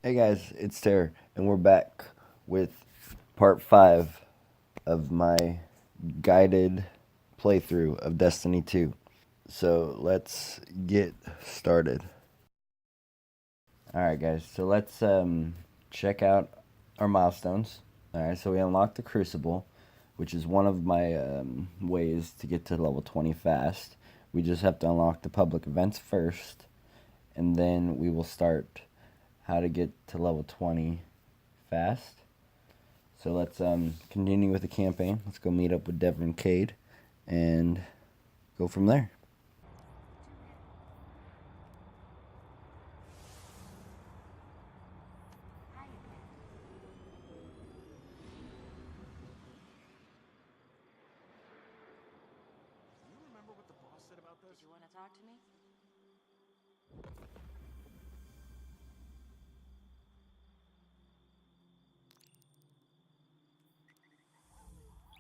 Hey guys, it's Terror, and we're back with part 5 of my guided playthrough of Destiny 2. So let's get started. Alright guys, so let's check out our milestones. Alright, so we unlocked the Crucible, which is one of my ways to get to level 20 fast. We just have to unlock the public events first, and then we will start how to get to level 20 fast. So let's continue with the campaign. Let's go meet up with Devin and Cade and go from there. You remember what the boss said about this? Did you want to talk to me?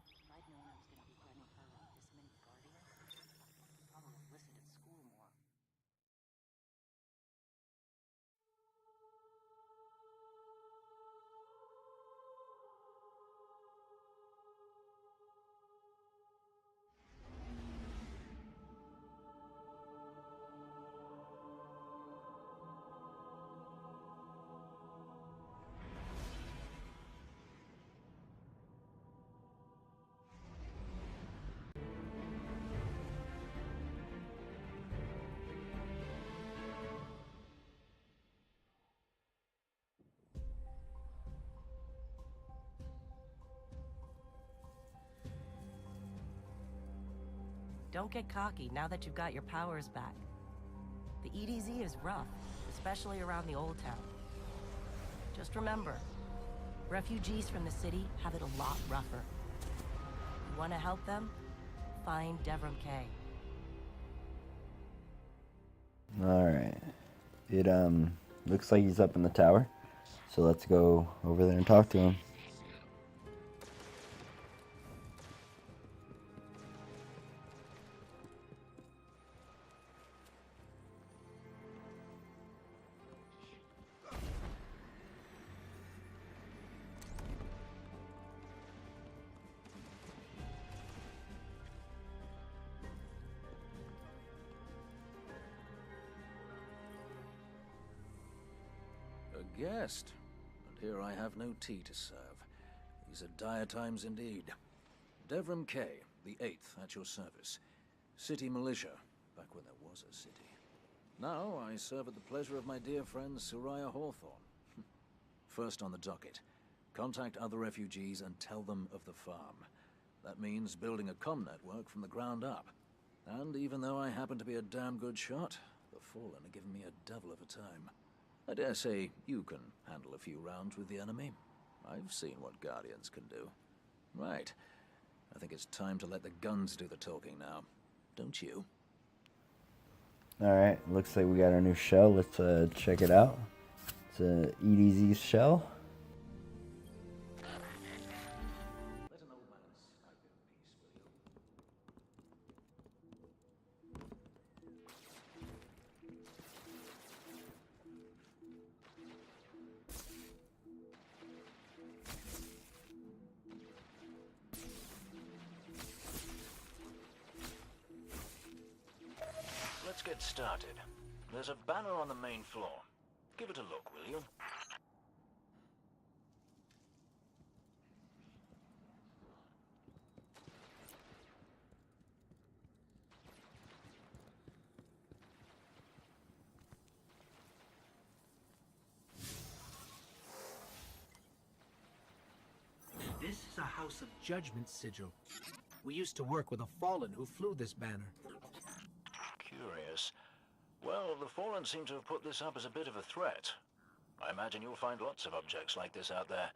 If I'd known I was going to be running her like this many Guardians, I'd probably have listened at school more. Don't get cocky now that you've got your powers back. The EDZ is rough, especially around the Old Town. Just remember, refugees from the city have it a lot rougher. You want to help them? Find Devram Kay. Alright. It looks like he's up in the tower. So let's go over there and talk to him. A guest, and here I have no tea to serve. These are dire times indeed. Devram Kay, the 8th, at your service. City militia, back when there was a city. Now I serve at the pleasure of my dear friend Soraya Hawthorne. First on the docket, contact other refugees and tell them of the farm. That means building a comm network from the ground up. And even though I happen to be a damn good shot, the Fallen are giving me a devil of a time. I dare say you can handle a few rounds with the enemy. I've seen what Guardians can do. Right. I think it's time to let the guns do the talking now. Don't you? Alright, looks like we got our new shell. Let's check it out. It's a EDZ shell. Let an old man snipe in peace, will you? Let's get started. There's a banner on the main floor. Give it a look, will you? This is a House of Judgment sigil. We used to work with a Fallen who flew this banner. Curious. Well, the Fallen seem to have put this up as a bit of a threat. I imagine you'll find lots of objects like this out there.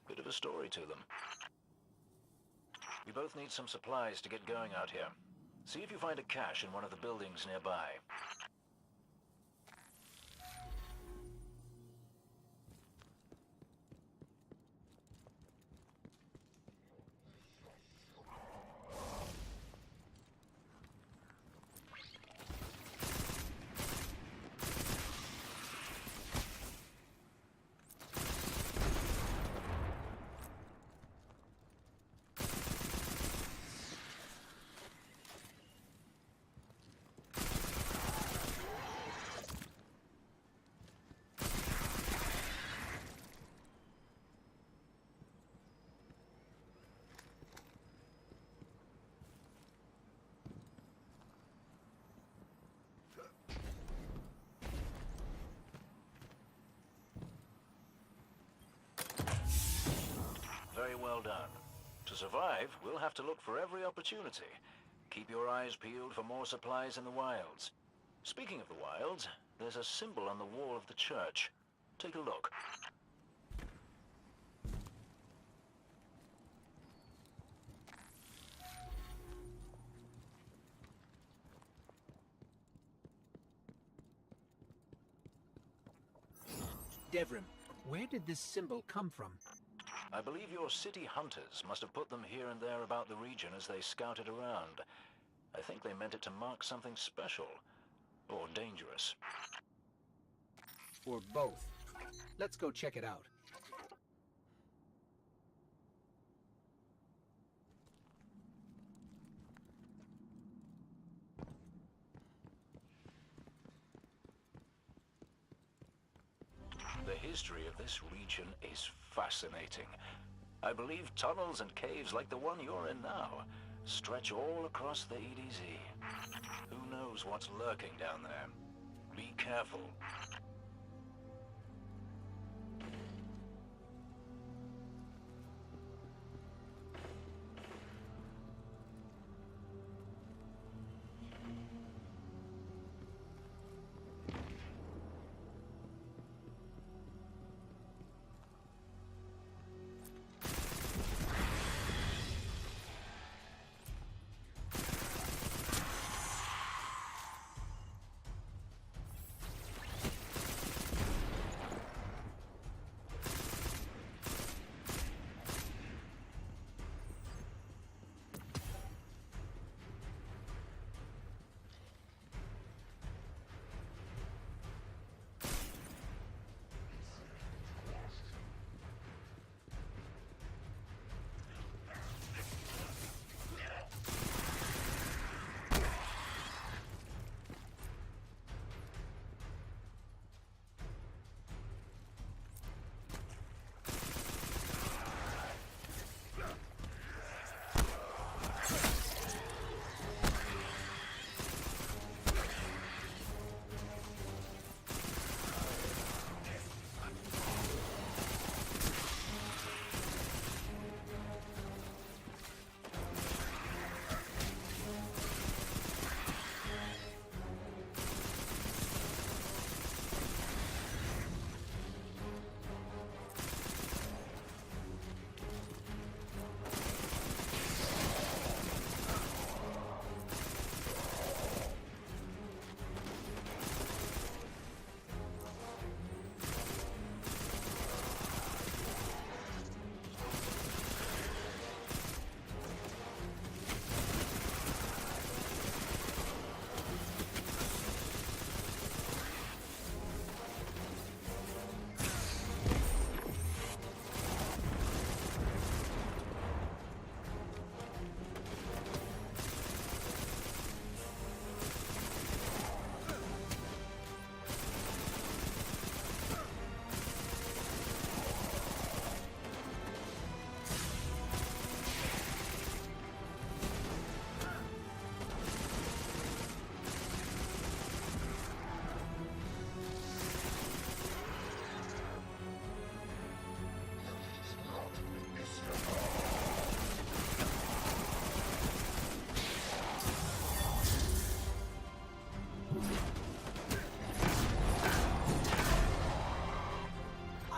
Bit of a story to them. We both need some supplies to get going out here. See if you find a cache in one of the buildings nearby. well done. To survive, we'll have to look for every opportunity. Keep your eyes peeled for more supplies in the wilds. Speaking of the wilds, there's a symbol on the wall of the church. Take a look. Devrim, where did this symbol come from? I believe your city hunters must have put them here and there about the region as they scouted around. I think they meant it to mark something special. Or dangerous. Or both. Let's go check it out. The history of this region is fascinating. I believe tunnels and caves like the one you're in now stretch all across the EDZ. Who knows what's lurking down there? Be careful.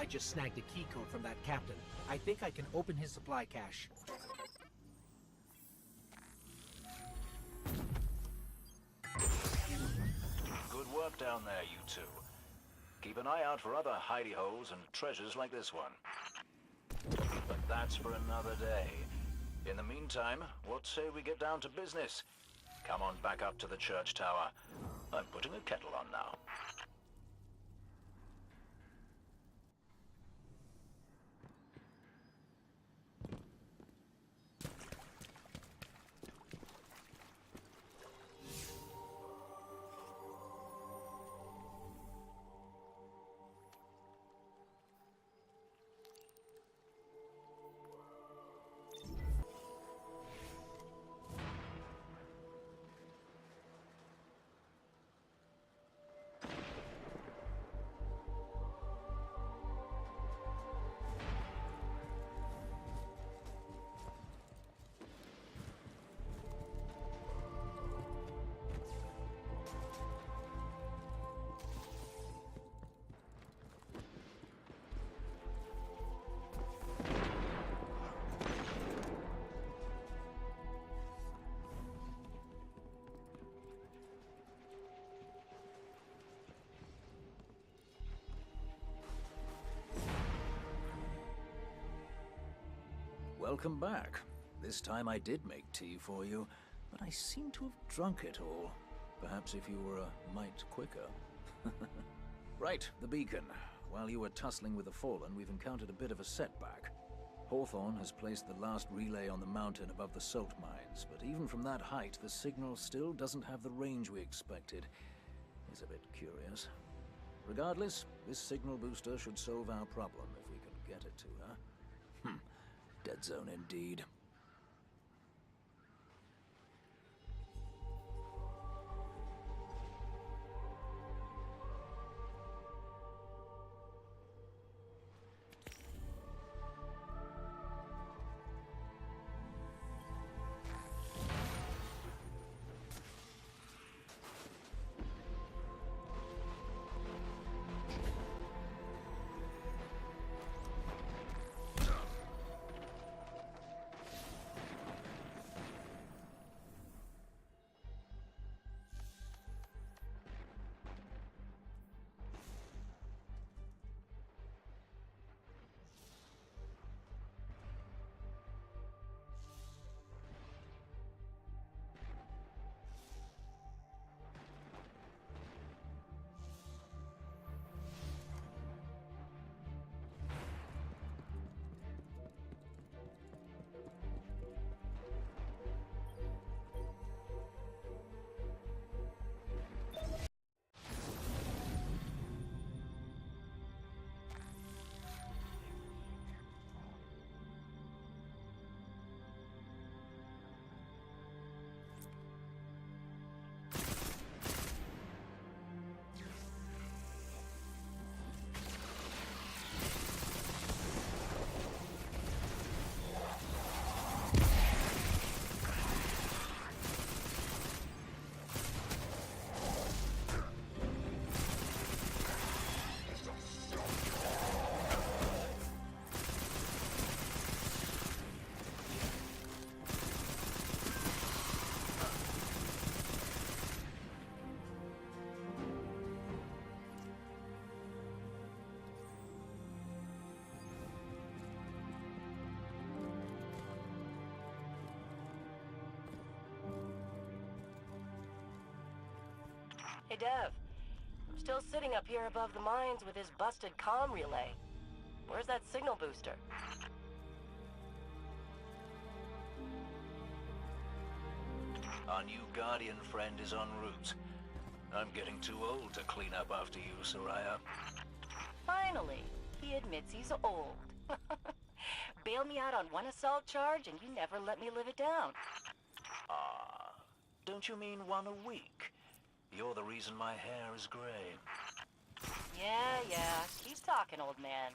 Just snagged a key code from that captain. I think I can open his supply cache. Good work down there, you two. Keep an eye out for other hidey holes and treasures like this one. But that's for another day. In the meantime, what say we get down to business? Come on back up to the church tower. I'm putting a kettle on now. welcome back. This time I did make tea for you, but I seem to have drunk it all. Perhaps if you were a mite quicker. Right, the beacon. While you were tussling with the Fallen, we've encountered a bit of a setback. Hawthorne has placed the last relay on the mountain above the salt mines, but even from that height, the signal still doesn't have the range we expected. It's a bit curious. Regardless, this signal booster should solve our problem if we can get it to her. Dead zone indeed. Hey, Dev. I'm still sitting up here above the mines with his busted comm relay. Where's that signal booster? Our new Guardian friend is en route. I'm getting too old to clean up after you, Soraya. Finally, he admits he's old. Bail me out on one assault charge and you never let me live it down. Ah, don't you mean one a week? You're the reason my hair is gray. Yeah. Keep talking, old man.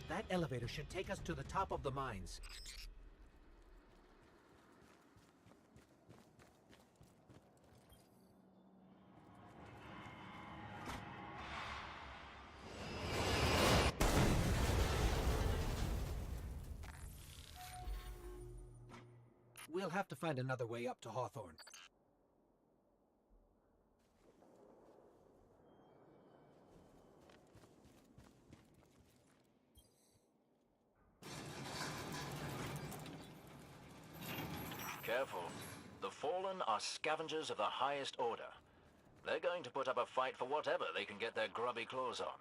That elevator should take us to the top of the mines. We'll have to find another way up to Hawthorne. Careful. The Fallen are scavengers of the highest order. They're going to put up a fight for whatever they can get their grubby claws on.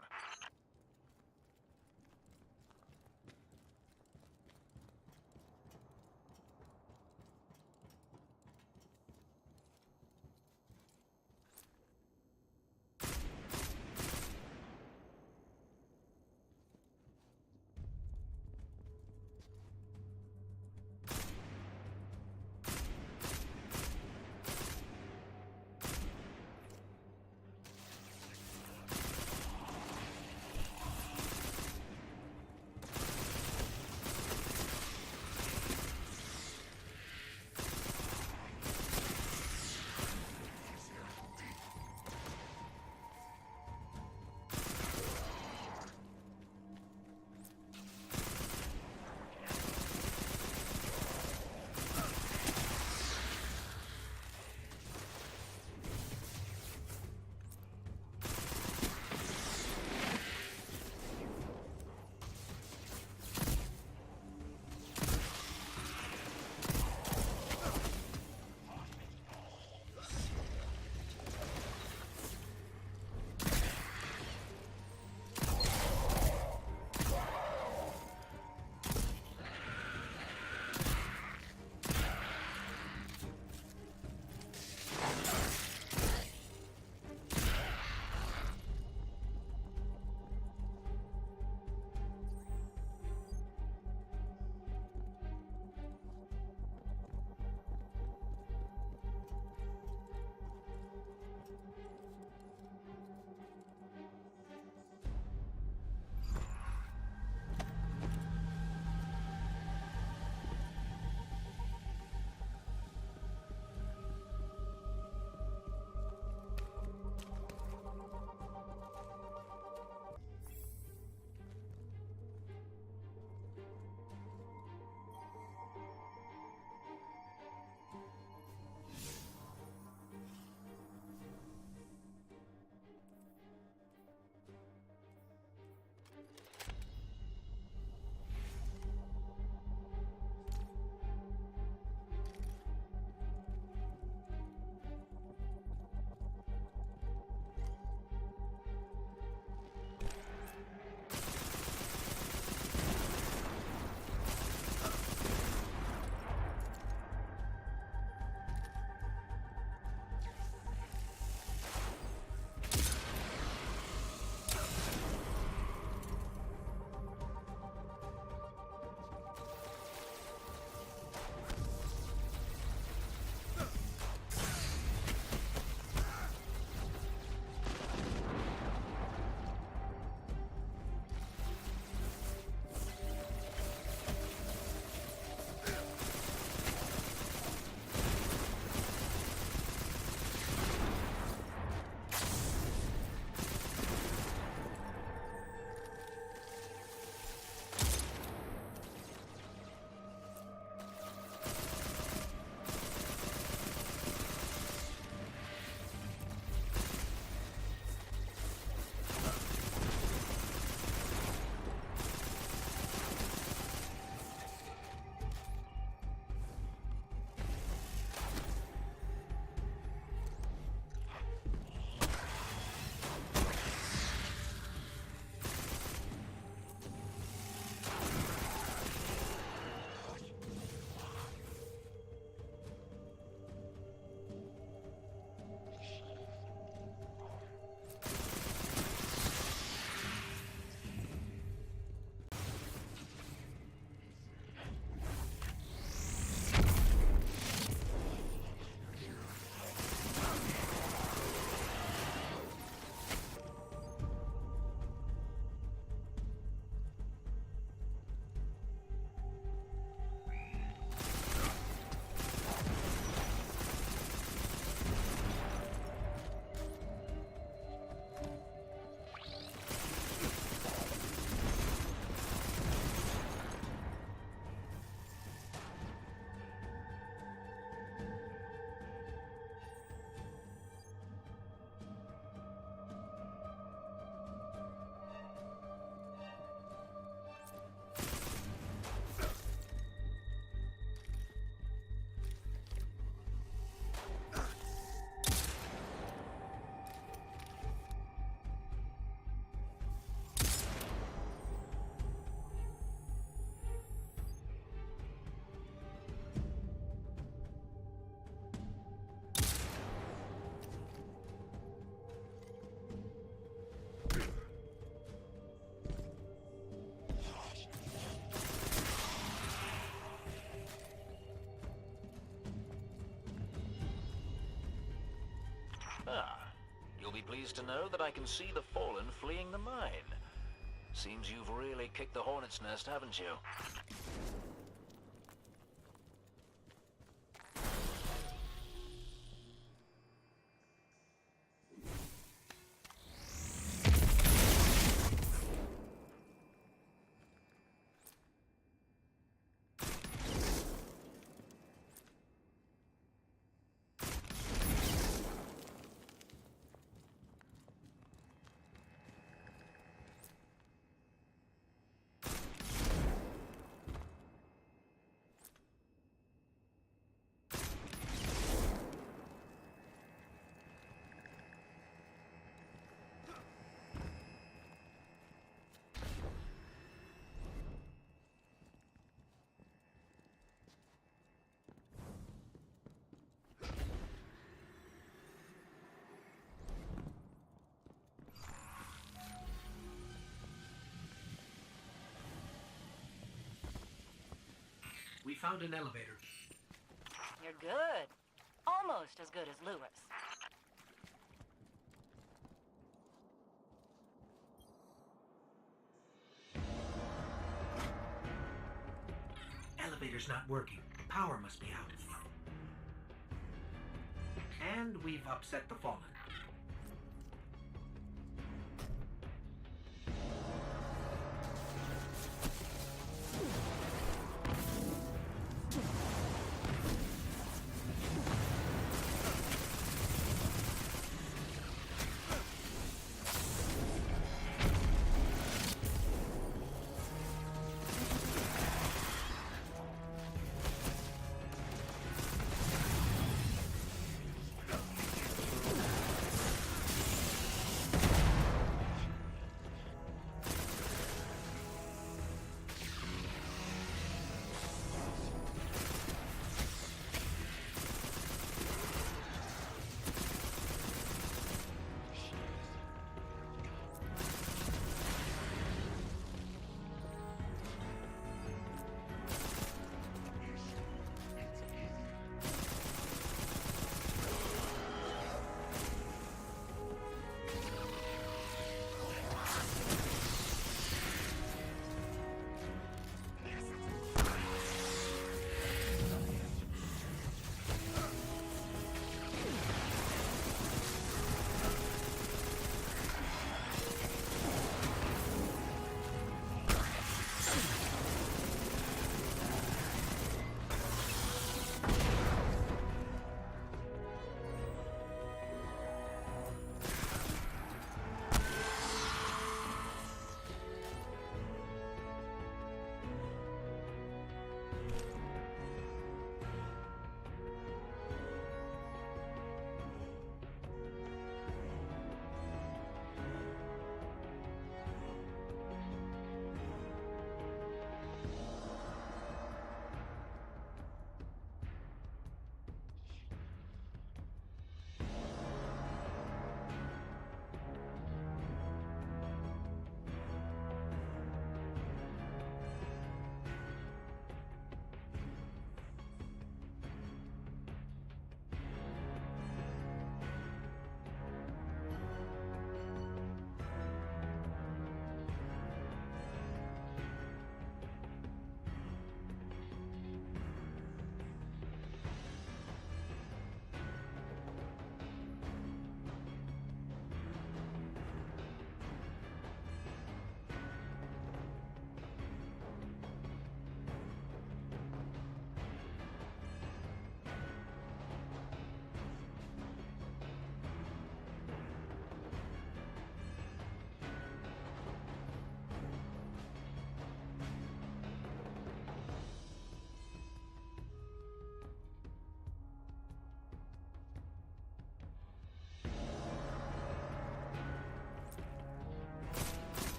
Ah, you'll be pleased to know that I can see the Fallen fleeing the mine. Seems you've really kicked the hornet's nest, haven't you? We found an elevator. You're good. Almost as good as Lewis. Elevator's not working. Power must be out. And we've upset the Fallen.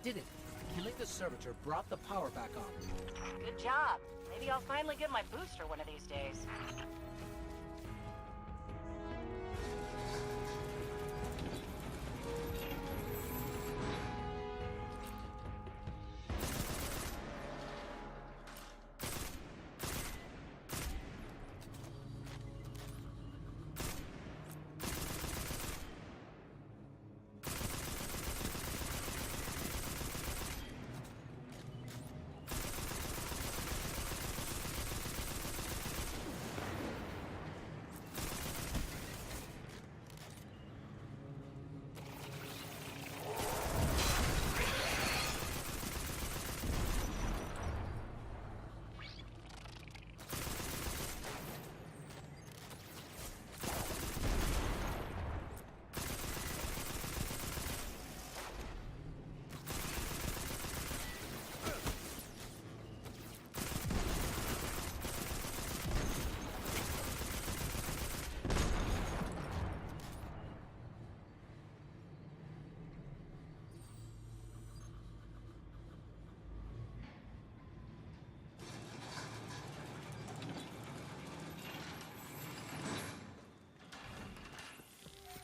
did it! Killing the servitor brought the power back on. Good job. Maybe I'll finally get my booster one of these days.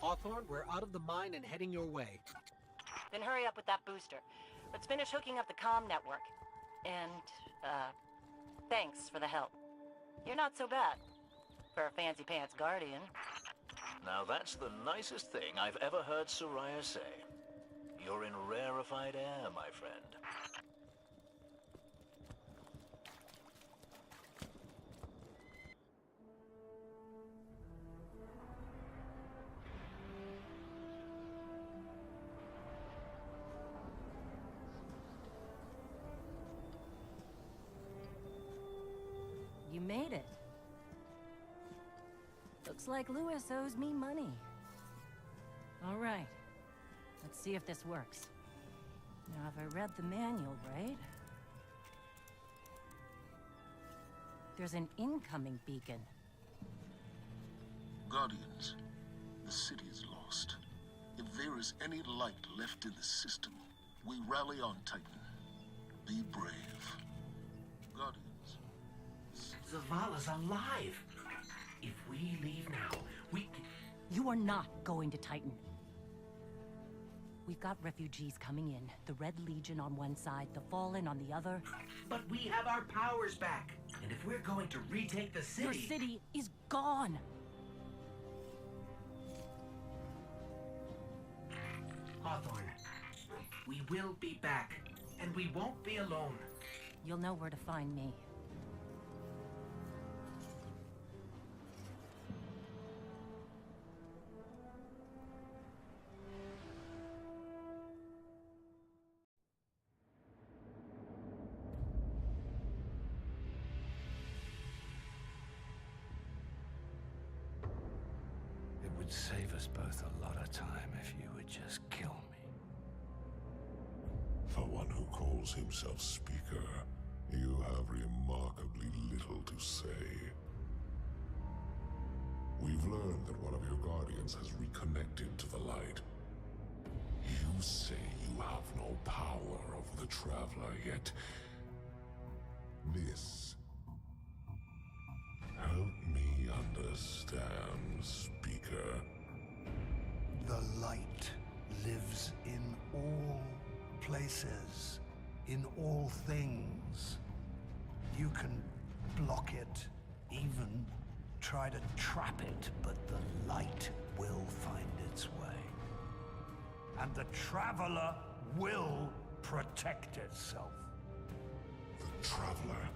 Hawthorne, we're out of the mine and heading your way. Then hurry up with that booster. Let's finish hooking up the comm network. And, thanks for the help. You're not so bad. For a fancy pants guardian. Now that's the nicest thing I've ever heard Soraya say. You're in rarefied air, my friend. You made it. Looks like Lewis owes me money. All right. Let's see if this works. Now, have I read the manual right? There's an incoming beacon. Guardians, the city is lost. If there is any light left in the system, we rally on Titan. Be brave. Guardians. Zavala's alive! If we leave now, we can... You are not going to Titan. We've got refugees coming in. The Red Legion on one side, the Fallen on the other. But we have our powers back. And if we're going to retake the city... Your city is gone! Hawthorne, we will be back. And we won't be alone. You'll know where to find me. It would save us both a lot of time if you would just kill me. For one who calls himself Speaker, you have remarkably little to say. We've learned that one of your guardians has reconnected to the light. You say you have no power over the Traveler, yet... This... Help me understand, Speaker. The light lives in all places, in all things. You can block it, even try to trap it, but the light will find its way. And the Traveler will protect itself. The Traveler.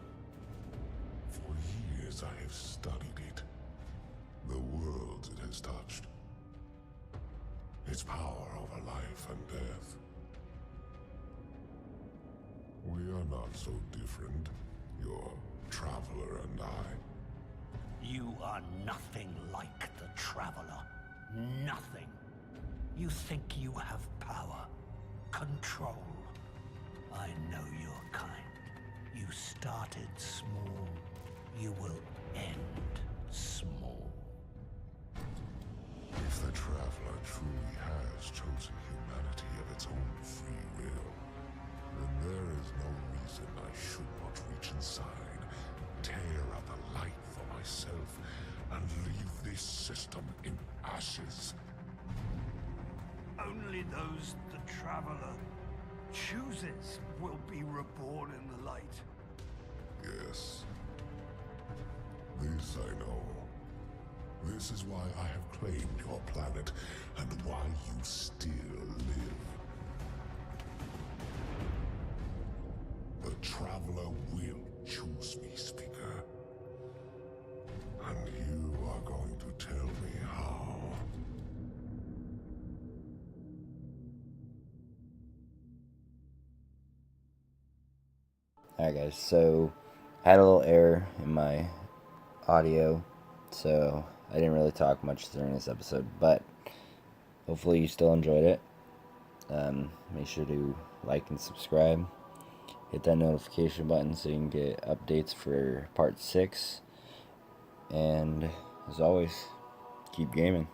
For years I have studied it. The worlds it has touched. Its power over life and death. We are not so different, your Traveler and I. You are nothing like the Traveler. Nothing. You think you have power, control. I know your kind. You started small. You will end small. If the Traveler truly has chosen humanity of its own free will, then there is no reason I should not reach inside, tear out the light for myself, and leave this system in ashes. Only those the Traveler chooses will be reborn in the light. Yes. This I know. This is why I have claimed your planet, and why you still live. The Traveler will choose me, Speaker. And you are going to tell me how. Alright guys, so I had a little error in my audio, so I didn't really talk much during this episode, but hopefully you still enjoyed it. Make sure to like and subscribe. Hit that notification button so you can get updates for part 6. And as always, keep gaming.